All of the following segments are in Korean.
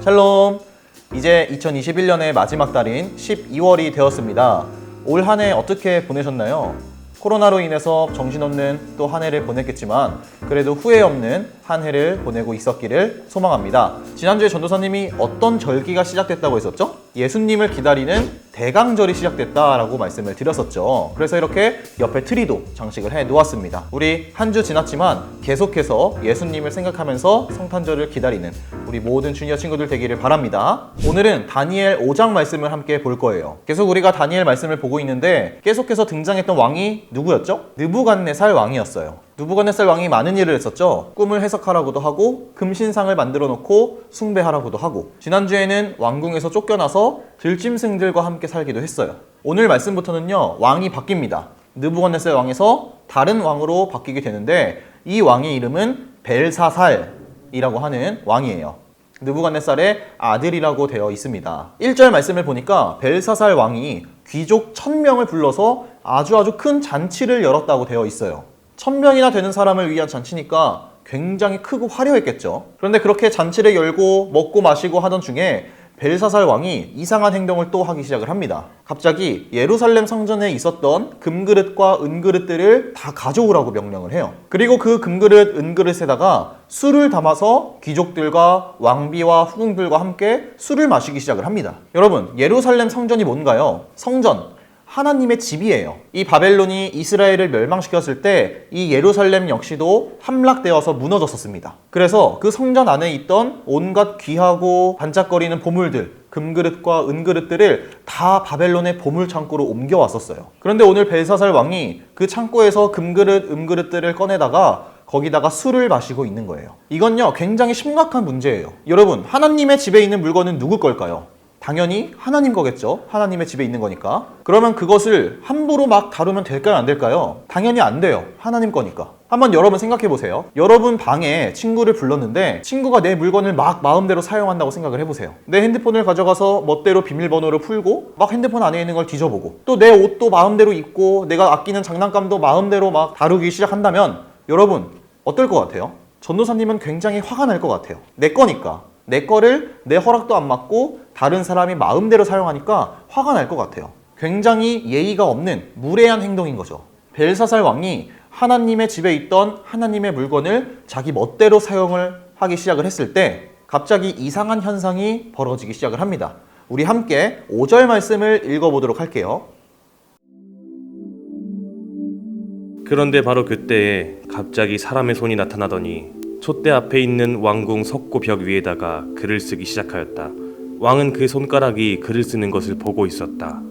샬롬! 이제 2021년의 마지막 달인 12월이 되었습니다. 올 한 해 어떻게 보내셨나요? 코로나로 인해서 정신없는 또 한 해를 보냈겠지만 그래도 후회 없는 한 해를 보내고 있었기를 소망합니다. 지난주에 전도사님이 어떤 절기가 시작됐다고 했었죠? 예수님을 기다리는 대강절이 시작됐다라고 말씀을 드렸었죠. 그래서 이렇게 옆에 트리도 장식을 해 놓았습니다. 우리 한 주 지났지만 계속해서 예수님을 생각하면서 성탄절을 기다리는 우리 모든 주니어 친구들 되기를 바랍니다. 오늘은 다니엘 5장 말씀을 함께 볼 거예요. 계속 우리가 다니엘 말씀을 보고 있는데 계속해서 등장했던 왕이 누구였죠? 느부갓네살 왕이었어요. 느부갓네살 왕이 많은 일을 했었죠. 꿈을 해석하라고도 하고 금신상을 만들어 놓고 숭배하라고도 하고, 지난주에는 왕궁에서 쫓겨나서 들짐승들과 함께 살기도 했어요. 오늘 말씀부터는요, 왕이 바뀝니다. 느부갓네살 왕에서 다른 왕으로 바뀌게 되는데 이 왕의 이름은 벨사살이라고 하는 왕이에요. 느부갓네살의 아들이라고 되어 있습니다. 1절 말씀을 보니까 벨사살 왕이 귀족 1000명을 불러서 아주 큰 잔치를 열었다고 되어 있어요. 1000명이나 되는 사람을 위한 잔치니까 굉장히 크고 화려했겠죠. 그런데 그렇게 잔치를 열고 먹고 마시고 하던 중에 벨사살 왕이 이상한 행동을 또 하기 시작을 합니다. 갑자기 예루살렘 성전에 있었던 금그릇과 은그릇들을 다 가져오라고 명령을 해요. 그리고 그 금그릇, 은그릇에다가 술을 담아서 귀족들과 왕비와 후궁들과 함께 술을 마시기 시작을 합니다. 여러분, 예루살렘 성전이 뭔가요? 성전, 하나님의 집이에요. 이 바벨론이 이스라엘을 멸망시켰을 때 이 예루살렘 역시도 함락되어서 무너졌었습니다. 그래서 그 성전 안에 있던 온갖 귀하고 반짝거리는 보물들, 금그릇과 은그릇들을 다 바벨론의 보물창고로 옮겨왔었어요. 그런데 오늘 벨사살 왕이 그 창고에서 금그릇, 은그릇들을 꺼내다가 거기다가 술을 마시고 있는 거예요. 이건요, 굉장히 심각한 문제예요. 여러분, 하나님의 집에 있는 물건은 누구 걸까요? 당연히 하나님 거겠죠. 하나님의 집에 있는 거니까. 그러면 그것을 함부로 막 다루면 될까요? 안 될까요? 당연히 안 돼요. 하나님 거니까. 한번 여러분 생각해 보세요. 여러분 방에 친구를 불렀는데 친구가 내 물건을 막 마음대로 사용한다고 생각을 해보세요. 내 핸드폰을 가져가서 멋대로 비밀번호를 풀고 막 핸드폰 안에 있는 걸 뒤져보고 또 내 옷도 마음대로 입고 내가 아끼는 장난감도 마음대로 막 다루기 시작한다면 여러분 어떨 것 같아요? 전도사님은 굉장히 화가 날 것 같아요. 내 거니까. 내 거를 내 허락도 안 받고 다른 사람이 마음대로 사용하니까 화가 날 것 같아요. 굉장히 예의가 없는 무례한 행동인 거죠. 벨사살 왕이 하나님의 집에 있던 하나님의 물건을 자기 멋대로 사용을 하기 시작을 했을 때 갑자기 이상한 현상이 벌어지기 시작을 합니다. 우리 함께 5절 말씀을 읽어보도록 할게요. 그런데 바로 그때에 갑자기 사람의 손이 나타나더니 촛대 앞에 있는 왕궁 석고 벽 위에다가 글을 쓰기 시작하였다. 왕은 그 손가락이 글을 쓰는 것을 보고 있었다.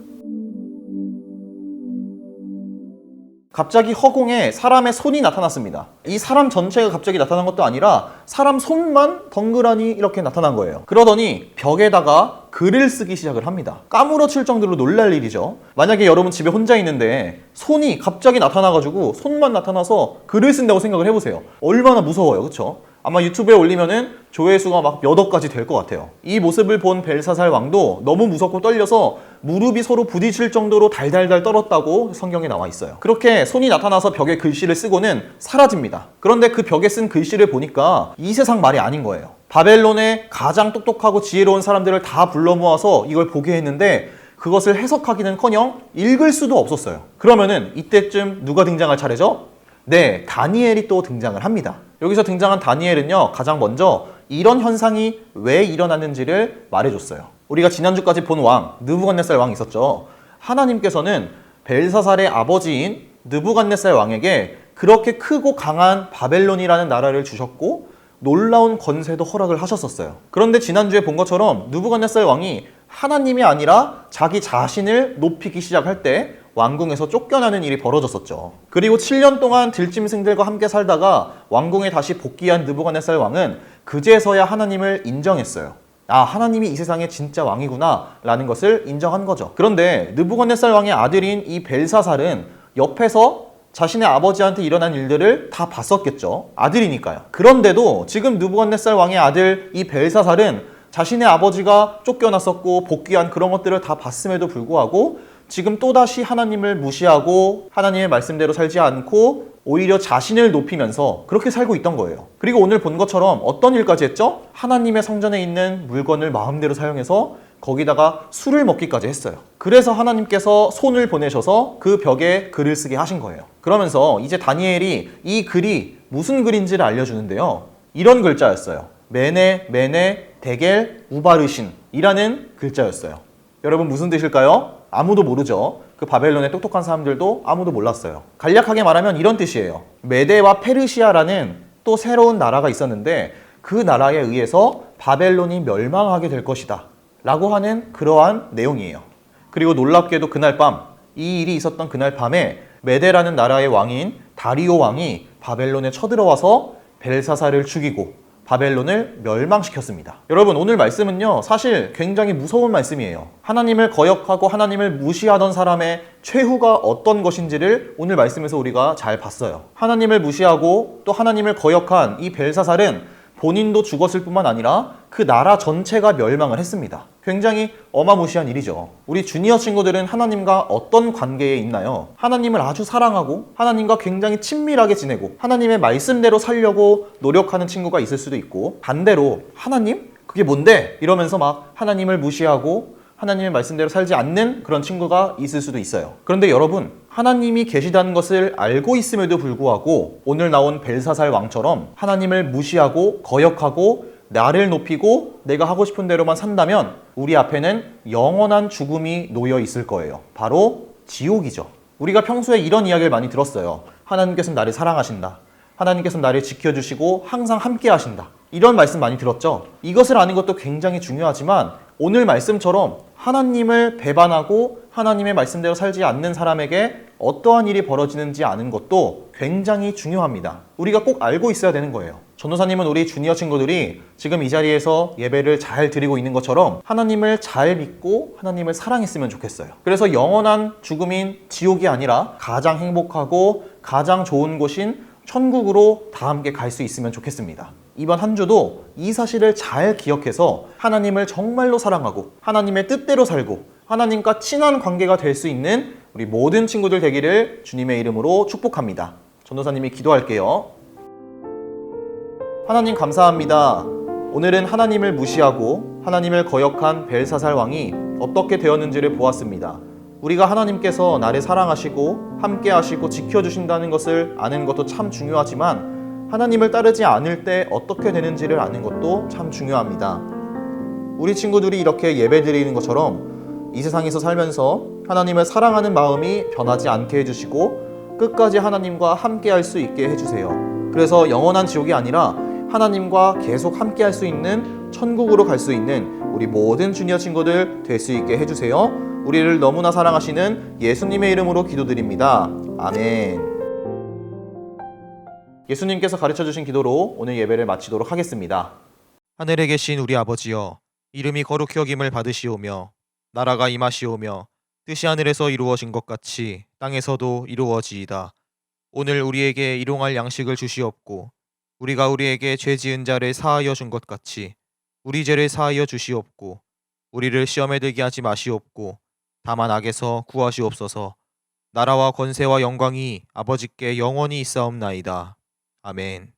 갑자기 허공에 사람의 손이 나타났습니다. 이 사람 전체가 갑자기 나타난 것도 아니라 사람 손만 덩그러니 이렇게 나타난 거예요. 그러더니 벽에다가 글을 쓰기 시작을 합니다. 까무러칠 정도로 놀랄 일이죠. 만약에 여러분 집에 혼자 있는데 손이 갑자기 나타나가지고 손만 나타나서 글을 쓴다고 생각을 해보세요. 얼마나 무서워요, 그쵸? 아마 유튜브에 올리면은 조회수가 막 몇 억까지 될 것 같아요. 이 모습을 본 벨사살 왕도 너무 무섭고 떨려서 무릎이 서로 부딪힐 정도로 달달달 떨었다고 성경에 나와 있어요. 그렇게 손이 나타나서 벽에 글씨를 쓰고는 사라집니다. 그런데 그 벽에 쓴 글씨를 보니까 이 세상 말이 아닌 거예요. 바벨론의 가장 똑똑하고 지혜로운 사람들을 다 불러 모아서 이걸 보게 했는데 그것을 해석하기는커녕 읽을 수도 없었어요. 그러면은 이때쯤 누가 등장할 차례죠? 네, 다니엘이 또 등장을 합니다. 여기서 등장한 다니엘은요, 가장 먼저 이런 현상이 왜 일어났는지를 말해줬어요. 우리가 지난주까지 본 왕, 느부갓네살 왕이 있었죠. 하나님께서는 벨사살의 아버지인 느부갓네살 왕에게 그렇게 크고 강한 바벨론이라는 나라를 주셨고 놀라운 권세도 허락을 하셨었어요. 그런데 지난주에 본 것처럼 느부갓네살 왕이 하나님이 아니라 자기 자신을 높이기 시작할 때 왕궁에서 쫓겨나는 일이 벌어졌었죠. 그리고 7년 동안 들짐승들과 함께 살다가 왕궁에 다시 복귀한 느부갓네살 왕은 그제서야 하나님을 인정했어요. 아, 하나님이 이 세상의 진짜 왕이구나 라는 것을 인정한 거죠. 그런데 느부갓네살 왕의 아들인 이 벨사살은 옆에서 자신의 아버지한테 일어난 일들을 다 봤었겠죠. 아들이니까요. 그런데도 지금 느부갓네살 왕의 아들 이 벨사살은 자신의 아버지가 쫓겨났었고 복귀한 그런 것들을 다 봤음에도 불구하고 지금 또다시 하나님을 무시하고 하나님의 말씀대로 살지 않고 오히려 자신을 높이면서 그렇게 살고 있던 거예요. 그리고 오늘 본 것처럼 어떤 일까지 했죠? 하나님의 성전에 있는 물건을 마음대로 사용해서 거기다가 술을 먹기까지 했어요. 그래서 하나님께서 손을 보내셔서 그 벽에 글을 쓰게 하신 거예요. 그러면서 이제 다니엘이 이 글이 무슨 글인지를 알려주는데요. 이런 글자였어요. 메네, 메네, 데겔, 우바르신 이라는 글자였어요. 여러분 무슨 뜻일까요? 아무도 모르죠. 그 바벨론의 똑똑한 사람들도 아무도 몰랐어요. 간략하게 말하면 이런 뜻이에요. 메데와 페르시아라는 또 새로운 나라가 있었는데 그 나라에 의해서 바벨론이 멸망하게 될 것이다 라고 하는 그러한 내용이에요. 그리고 놀랍게도 그날 밤, 이 일이 있었던 그날 밤에 메데라는 나라의 왕인 다리오 왕이 바벨론에 쳐들어와서 벨사살을 죽이고 바벨론을 멸망시켰습니다. 여러분 오늘 말씀은요 사실 굉장히 무서운 말씀이에요. 하나님을 거역하고 하나님을 무시하던 사람의 최후가 어떤 것인지를 오늘 말씀에서 우리가 잘 봤어요. 하나님을 무시하고 또 하나님을 거역한 이 벨사살은 본인도 죽었을 뿐만 아니라 그 나라 전체가 멸망을 했습니다. 굉장히 어마무시한 일이죠. 우리 주니어 친구들은 하나님과 어떤 관계에 있나요? 하나님을 아주 사랑하고 하나님과 굉장히 친밀하게 지내고 하나님의 말씀대로 살려고 노력하는 친구가 있을 수도 있고, 반대로 하나님? 그게 뭔데? 이러면서 막 하나님을 무시하고 하나님의 말씀대로 살지 않는 그런 친구가 있을 수도 있어요. 그런데 여러분, 하나님이 계시다는 것을 알고 있음에도 불구하고 오늘 나온 벨사살 왕처럼 하나님을 무시하고 거역하고 나를 높이고 내가 하고 싶은 대로만 산다면 우리 앞에는 영원한 죽음이 놓여 있을 거예요. 바로 지옥이죠. 우리가 평소에 이런 이야기를 많이 들었어요. 하나님께서는 나를 사랑하신다. 하나님께서는 나를 지켜주시고 항상 함께 하신다. 이런 말씀 많이 들었죠. 이것을 아는 것도 굉장히 중요하지만 오늘 말씀처럼 하나님을 배반하고 하나님의 말씀대로 살지 않는 사람에게 어떠한 일이 벌어지는지 아는 것도 굉장히 중요합니다. 우리가 꼭 알고 있어야 되는 거예요. 전도사님은 우리 주니어 친구들이 지금 이 자리에서 예배를 잘 드리고 있는 것처럼 하나님을 잘 믿고 하나님을 사랑했으면 좋겠어요. 그래서 영원한 죽음인 지옥이 아니라 가장 행복하고 가장 좋은 곳인 천국으로 다 함께 갈 수 있으면 좋겠습니다. 이번 한 주도 이 사실을 잘 기억해서 하나님을 정말로 사랑하고 하나님의 뜻대로 살고 하나님과 친한 관계가 될 수 있는 우리 모든 친구들 되기를 주님의 이름으로 축복합니다. 전도사님이 기도할게요. 하나님 감사합니다. 오늘은 하나님을 무시하고 하나님을 거역한 벨사살 왕이 어떻게 되었는지를 보았습니다. 우리가 하나님께서 나를 사랑하시고 함께 하시고 지켜주신다는 것을 아는 것도 참 중요하지만 하나님을 따르지 않을 때 어떻게 되는지를 아는 것도 참 중요합니다. 우리 친구들이 이렇게 예배드리는 것처럼 이 세상에서 살면서 하나님을 사랑하는 마음이 변하지 않게 해주시고 끝까지 하나님과 함께 할 수 있게 해주세요. 그래서 영원한 지옥이 아니라 하나님과 계속 함께 할 수 있는 천국으로 갈 수 있는 우리 모든 주니어 친구들 될 수 있게 해주세요. 우리를 너무나 사랑하시는 예수님의 이름으로 기도드립니다. 아멘. 예수님께서 가르쳐주신 기도로 오늘 예배를 마치도록 하겠습니다. 하늘에 계신 우리 아버지여, 이름이 거룩히 여김을 받으시오며 나라가 임하시오며 뜻이 하늘에서 이루어진 것 같이 땅에서도 이루어지이다. 오늘 우리에게 일용할 양식을 주시옵고 우리가 우리에게 죄 지은 자를 사하여 준 것 같이 우리 죄를 사하여 주시옵고 우리를 시험에 들게 하지 마시옵고 다만 악에서 구하시옵소서. 나라와 권세와 영광이 아버지께 영원히 있사옵나이다. 아멘.